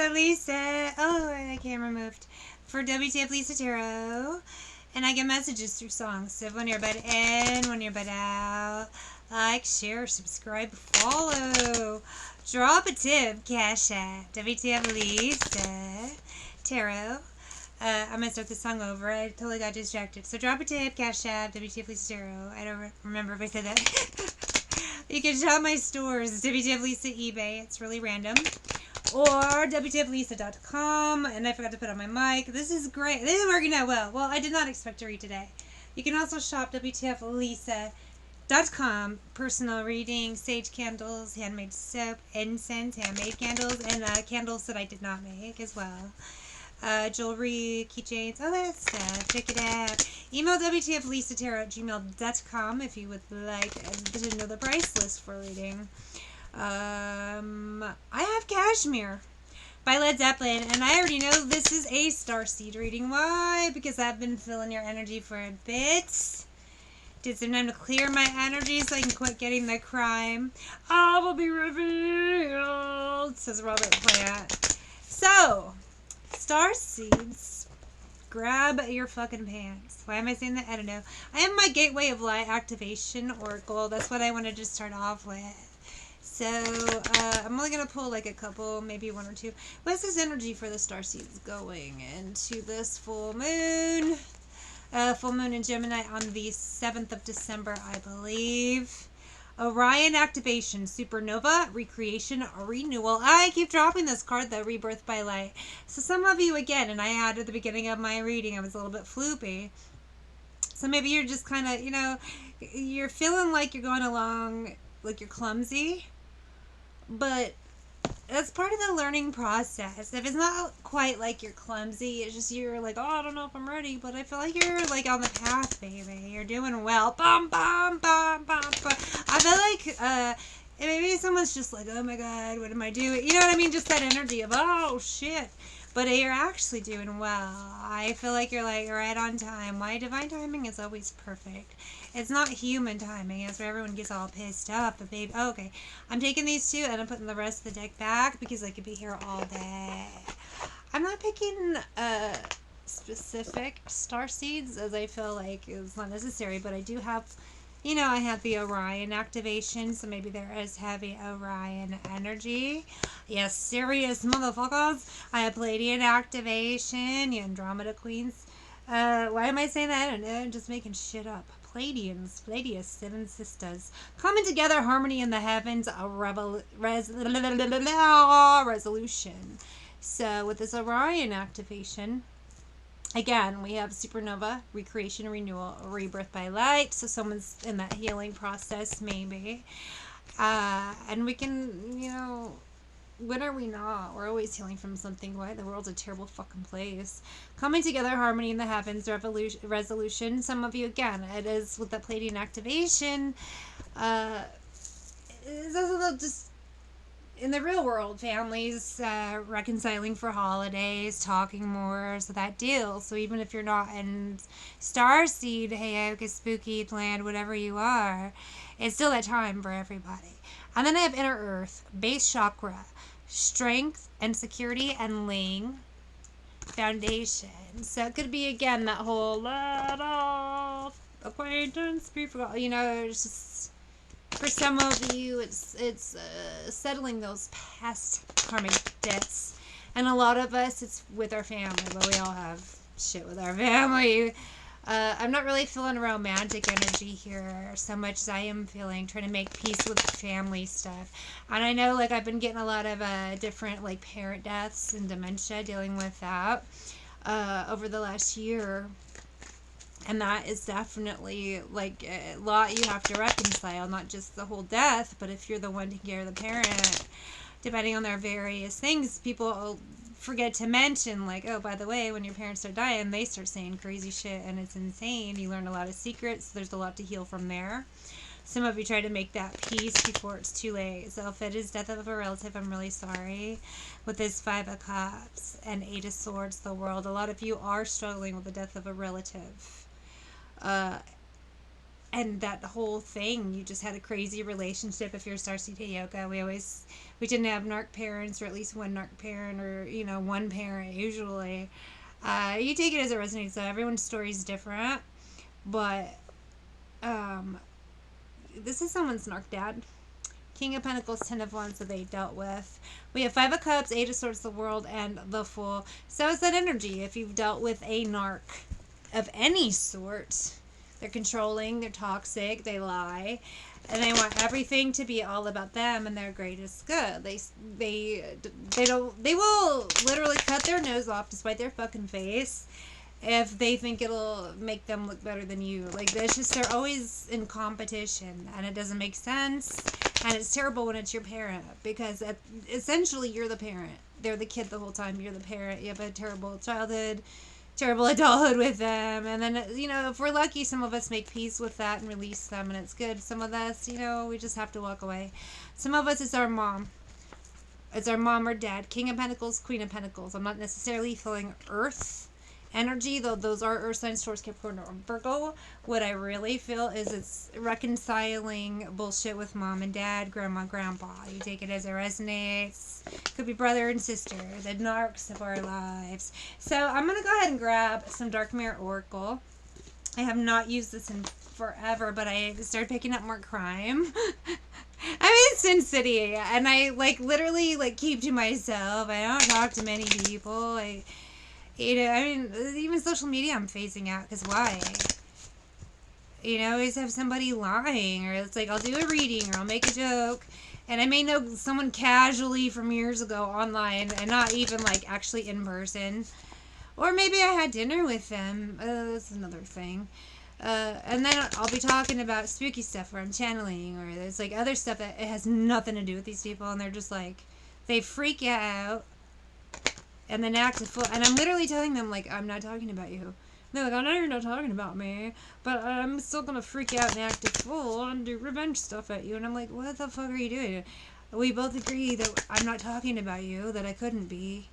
wtfLisa. Oh, I camera moved. For wtfLisa Tarot. And I get messages through songs. So one earbud in, one earbud out. Like, share, subscribe, follow. Drop a tip, CashApp. wtfLisa Tarot. I'm going to start the song over. I totally got distracted. So drop a tip, CashApp, wtfLisa Tarot. I don't remember if I said that. You can shop my stores. wtfLisa eBay. It's really random. Or wtfLisa.com. And I forgot to put on my mic. This is great. This is working out well. Well, I did not expect to read today. You can also shop wtfLisa.com. Personal reading, sage candles, handmade soap, incense, handmade candles, and candles that I did not make as well. Jewelry, keychains, all that stuff. Check it out. Email wtfLisaTarot@gmail.com if you would like to know the price list for reading. I have Cashmere by Led Zeppelin, and I already know this is a starseed reading. Why? Because I've been feeling your energy for a bit. Did some time to clear my energy so I can quit getting the crime. All will be revealed, says Robert Plant. So, starseeds, grab your fucking pants. Why am I saying that? I don't know. I have my Gateway of Light activation oracle. That's what I wanted to start off with. So, I'm only going to pull like a couple, maybe one or two. What's this energy for the starseeds going into this full moon? Full moon in Gemini on the 7th of December, I believe. Orion activation, supernova, recreation, renewal. I keep dropping this card, though, rebirth by light. So some of you, again, and I had at the beginning of my reading, I was a little bit floopy. So maybe you're just kind of, you're feeling like you're going along, like you're clumsy. But that's part of the learning process. If it's not quite like you're clumsy, it's just you're like, oh, I don't know if I'm ready, but I feel like you're like on the path, baby. You're doing well. Bum, bum, bum, bum, bum. I feel like maybe someone's just like, oh my God, what am I doing? You know what I mean? Just that energy of, oh shit. But you're actually doing well. I feel like you're like right on time. Why? Divine timing is always perfect. It's not human timing. That's where everyone gets all pissed off. But babe, oh, okay. I'm taking these two and I'm putting the rest of the deck back because I could be here all day. I'm not picking specific starseeds as I feel like it's not necessary. But I do have, I have the Orion activation. So maybe there is heavy Orion energy. Yes, serious motherfuckers. I have Palladian activation. The Andromeda Queens. Why am I saying that? I don't know. I'm just making shit up. Palladius, seven sisters. Coming together, harmony in the heavens, a resolution. So with this Orion activation, again, we have supernova, recreation, renewal, rebirth by light. So someone's in that healing process, maybe. And we can, when are we not? We're always healing from something. Why? The world's a terrible fucking place. Coming together, harmony in the heavens, resolution. Some of you, again, it is with the Palladian activation. It's also just in the real world, families reconciling for holidays, talking more, so that deal. So even if you're not in starseed, Heyoka, spooky land, whatever you are, it's still that time for everybody. And then I have inner earth, base chakra, strength and security and laying foundation. So it could be, again, that whole let off acquaintance be forgotten. It's just, for some of you, it's settling those past karmic debts. And a lot of us, it's with our family, but we all have shit with our family. I'm not really feeling romantic energy here so much as I am feeling trying to make peace with family stuff. And I know, I've been getting a lot of different, parent deaths and dementia, dealing with that over the last year. And that is definitely, a lot you have to reconcile, not just the whole death, but if you're the one taking care of the parent, depending on their various things, people forget to mention, oh, by the way, when your parents start dying, they start saying crazy shit, and it's insane. You learn a lot of secrets. There's a lot to heal from there. Some of you try to make that peace before it's too late. So if it is death of a relative, I'm really sorry. With this 5 of Cups and 8 of Swords, the world, a lot of you are struggling with the death of a relative. and that whole thing, you just had a crazy relationship. If you're a Starseed Yoga, we didn't have narc parents, or at least one narc parent, or one parent usually. You take it as it resonates. So everyone's story is different, but this is someone's narc dad. King of Pentacles, Ten of Wands that they dealt with. We have Five of Cups, Eight of Swords, the World, and the Fool. So it's that energy. If you've dealt with a narc of any sort, they're controlling, they're toxic, they lie, and they want everything to be all about them and their greatest good. They will literally cut their nose off to spite their fucking face if they think it'll make them look better than you. Like, it's just, they're always in competition, and it doesn't make sense, and it's terrible when it's your parent, because essentially you're the parent. They're the kid the whole time. You're the parent. You have a terrible childhood, terrible adulthood with them, and then, if we're lucky, some of us make peace with that and release them, and it's good. Some of us, we just have to walk away. Some of us, it's our mom. It's our mom or dad. King of Pentacles, Queen of Pentacles. I'm not necessarily feeling Earth energy, though those are Earth signs, Taurus, Capricorn, or Virgo. What I really feel is it's reconciling bullshit with mom and dad, grandma, grandpa. You take it as it resonates. Could be brother and sister, the narcs of our lives. So I'm going to go ahead and grab some Dark Mirror Oracle. I have not used this in forever, but I started picking up more crime. I'm in Sin City, and I literally keep to myself. I don't talk to many people. Even social media I'm phasing out, because why? I always have somebody lying, or it's I'll do a reading, or I'll make a joke, and I may know someone casually from years ago online, and not even actually in person. Or maybe I had dinner with them. That's another thing. And then I'll be talking about spooky stuff where I'm channeling, or there's other stuff that it has nothing to do with these people, and they're just they freak out and then act a fool. And I'm literally telling them I'm not talking about you. And they're I know you're not talking about me, but I'm still gonna freak out and act a fool and do revenge stuff at you. And I'm what the fuck are you doing? We both agree that I'm not talking about you, that I couldn't be.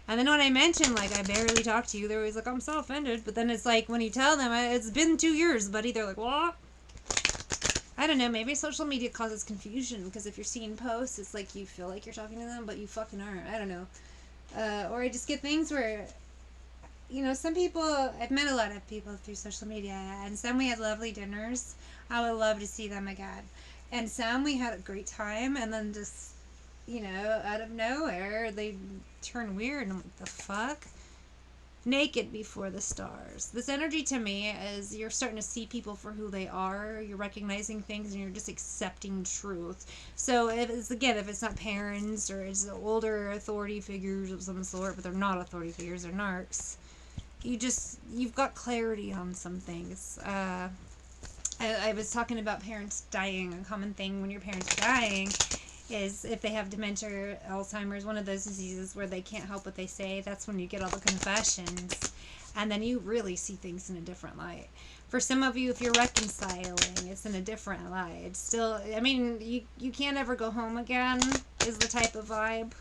And then when I mention, I barely talk to you, they're always I'm so offended. But then it's when you tell them, it's been 2 years, buddy, they're what? I don't know, maybe social media causes confusion, because if you're seeing posts, it's you feel like you're talking to them, but you fucking aren't. I don't know. Or I just get things where, some people, I've met a lot of people through social media, and some we had lovely dinners. I would love to see them again. And some we had a great time, and then just, out of nowhere, they turn weird, and I'm the fuck? Naked before the stars. This energy to me is you're starting to see people for who they are, you're recognizing things, and you're just accepting truth. So if it's not parents, or it's older authority figures of some sort, but they're not authority figures, they're narcs, you've got clarity on some things. I was talking about parents dying. A common thing when your parents are dying is if they have dementia or Alzheimer's, one of those diseases where they can't help what they say. That's when you get all the confessions, and then you really see things in a different light. For some of you, if you're reconciling, it's in a different light. It's still, you can't ever go home again is the type of vibe,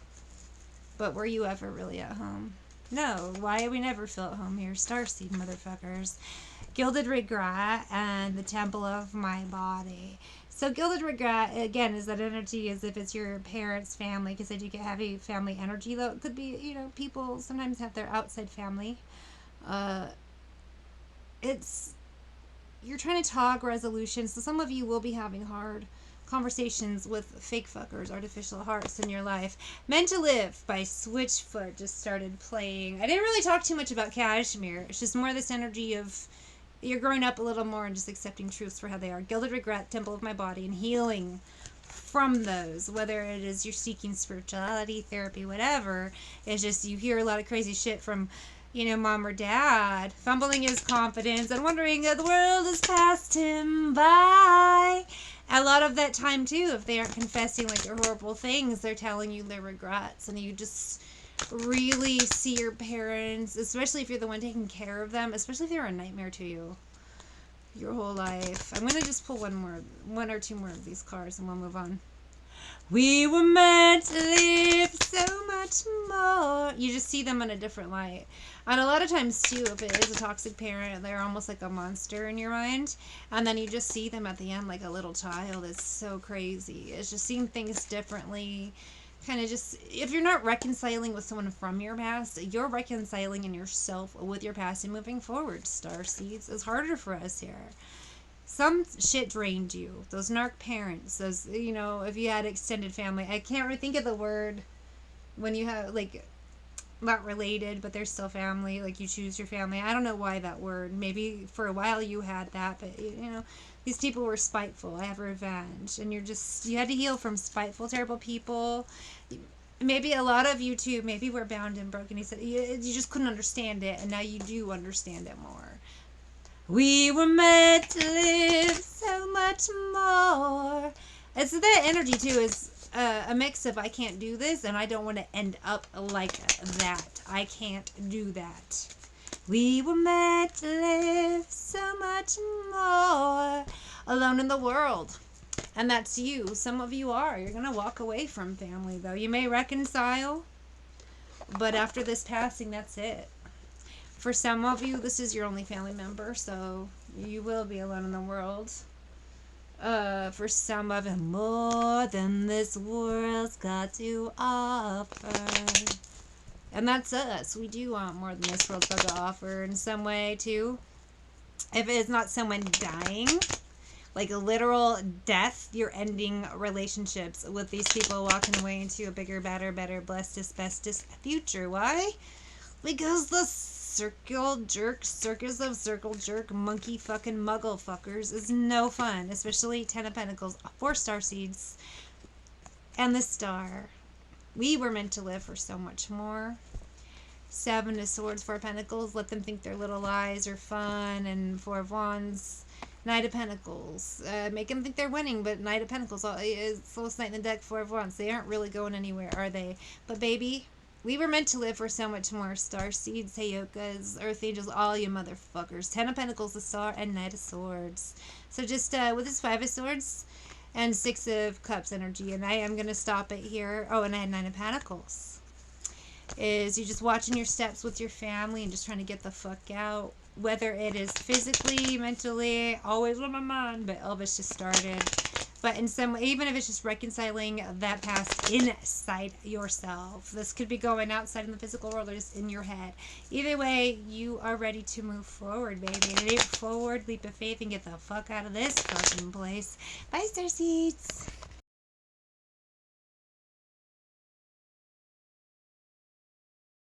but were you ever really at home? No. Why we never feel at home here? Starseed motherfuckers. Gilded Regret and the Temple of My Body. So Gilded Regret, again, is that energy as if it's your parents' family, because I do get heavy family energy, though it could be, people sometimes have their outside family. You're trying to talk resolution, so some of you will be having hard conversations with fake fuckers, artificial hearts in your life. Meant to Live by Switchfoot just started playing. I didn't really talk too much about Cashmere. It's just more this energy of you're growing up a little more and just accepting truths for how they are. Gilded Regret, Temple of My Body, and healing from those, whether it is you're seeking spirituality, therapy, whatever. It's just you hear a lot of crazy shit from, mom or dad, fumbling his confidence and wondering that the world has passed him by. A lot of that time, too, if they aren't confessing their horrible things, they're telling you their regrets, and you just really see your parents, especially if you're the one taking care of them, especially if they're a nightmare to you your whole life. I'm going to just pull one or two more of these cards and we'll move on. We were meant to live so much more. You just see them in a different light. And a lot of times, too, if it is a toxic parent, they're almost like a monster in your mind. And then you just see them at the end like a little child. It's so crazy. It's just seeing things differently. Kind of just, if you're not reconciling with someone from your past, you're reconciling in yourself with your past and moving forward, Starseeds. It's harder for us here. Some shit drained you. Those narc parents, those, you know, if you had extended family. I can't really think of the word when you have, like, not related, but they're still family. Like, you choose your family. I don't know why that word. Maybe for a while you had that, but, you know, these people were spiteful. I have revenge. And you had to heal from spiteful, terrible people. Maybe a lot of you, too, maybe we're bound and broken. He said, you just couldn't understand it, and now you do understand it more. We were meant to live so much more. It's that energy, too, is a mix of I can't do this and I don't want to end up like that. I can't do that. We were meant to live so much more alone in the world. And that's you. Some of you are. You're going to walk away from family, though. You may reconcile, but after this passing, that's it. For some of you, this is your only family member, so you will be alone in the world. For some of them, more than this world's got to offer. And that's us. We do want more than this world's got to offer in some way, too. If it's not someone dying, like a literal death, you're ending relationships with these people, walking away into a bigger, better, blessed, bestest future. Why? Because the circus of circle jerk, monkey fucking muggle fuckers is no fun, especially 10 of Pentacles, 4 starseeds, and the star. We were meant to live for so much more. 7 of Swords, 4 Pentacles, let them think their little lies are fun, and 4 of Wands, Knight of Pentacles, make them think they're winning, but Knight of Pentacles is slowest knight in the deck, 4 of Wands, they aren't really going anywhere, are they? But baby, we were meant to live for so much more. Starseeds, Heyokas, Earth Angels, all you motherfuckers. 10 of Pentacles, the Star, and Knight of Swords. So just with this 5 of Swords and 6 of Cups energy, and I am going to stop it here. Oh, and I had 9 of Pentacles. Is you just watching your steps with your family and just trying to get the fuck out. Whether it is physically, mentally, always on my mind, but Elvis just started. But in some, even if it's just reconciling that past inside yourself. This could be going outside in the physical world or just in your head. Either way, you are ready to move forward, baby. Leap forward, leap of faith, and get the fuck out of this fucking place. Bye, Starseeds.